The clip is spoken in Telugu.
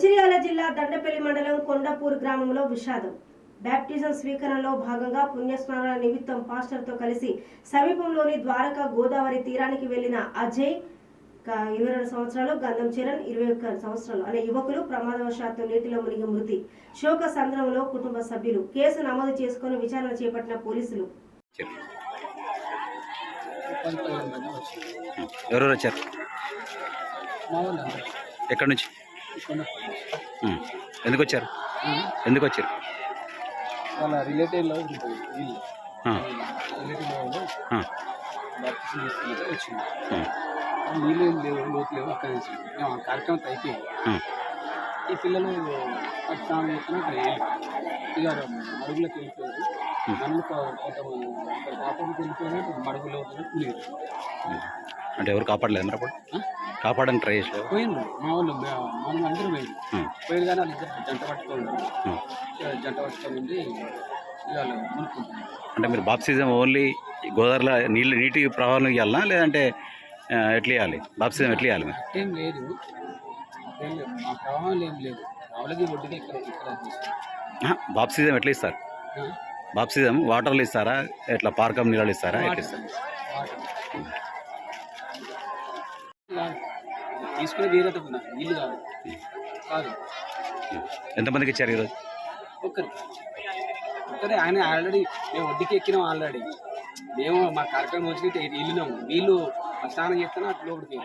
మంచిర్యాల జిల్లా దండపల్లి మండలం కొండపూర్ గ్రామంలో విషాదం. బ్యాప్టిజం స్వీకరణలో భాగంగా పుణ్యస్నానాల నిమిత్తం పాస్టర్తో కలిసి సమీపంలోని ద్వారకా గోదావరి తీరానికి వెళ్లిన అజయ్ 22 సంవత్సరాలు, గంధం చరణ్ 21 సంవత్సరాలు అనే యువకులు ప్రమాదవశాత్తు నీటిలో మునిగి మృతి. శోక సంద్రంలో కుటుంబ సభ్యులు. కేసు నమోదు చేసుకుని విచారణ చేపట్టిన పోలీసులు. ఎవరెవరు వచ్చారు? ఎక్కడి నుంచి? ఎందుకు వచ్చారు? వాళ్ళ రిలేటివ్లో వచ్చింది. నీళ్ళు లేవు, లోతు లేవు. అక్కడ మేము ఆ కార్యక్రమం అయిపోయింది. ఈ పిల్లలు స్నానం చేస్తున్నా అక్కడ ఇక మడుగులోకి వెళ్ళిపోయారు. మనులు కొంతమంది కాపాడుకు వెళ్ళిపోయినా మడుగులో లేదు. అంటే ఎవరు కాపాడలేదు మరి? అప్పుడు కాపాడని ట్రై చేసారు. పోయింది మా వాళ్ళు, మనం అందరూ పోయింది కానీ వాళ్ళు జంట పట్టుకోండి. జంట పట్టుకొని ఉండి ఇవాళ మునుక్కుంటున్నారు. అంటే మీరు బాప్సిజం ఓన్లీ గోదావరిలో నీటి ప్రవాహం ఇవ్వాలనా, లేదంటే ఎట్లా ఇవ్వాలి? బాప్సిజం ఎట్లా ఇవ్వాలి? ఏం లేదు, మా ప్రవాహం ఏం లేదు. రావులకి ఒడ్డుగా బాప్సిజం ఎట్లా ఇస్తారు? బాప్సిజం వాటర్లో ఇస్తారా, ఎట్లా పార్కం నీళ్ళు ఇస్తారా, ఎట్లా ఇస్తారు? తీసుకుని వేరే నీళ్ళు కాదు. ఎంతమందికి ఇచ్చారు ఈరోజు? ఒక్కరే. ఆయన ఆల్రెడీ మేము ఒడ్డుకి ఎక్కినాం. ఆల్రెడీ మేము మా కార్యక్రమం వచ్చి వెళ్ళినాము. వీళ్ళు స్నానం చేస్తున్నా అట్లా లోపలికి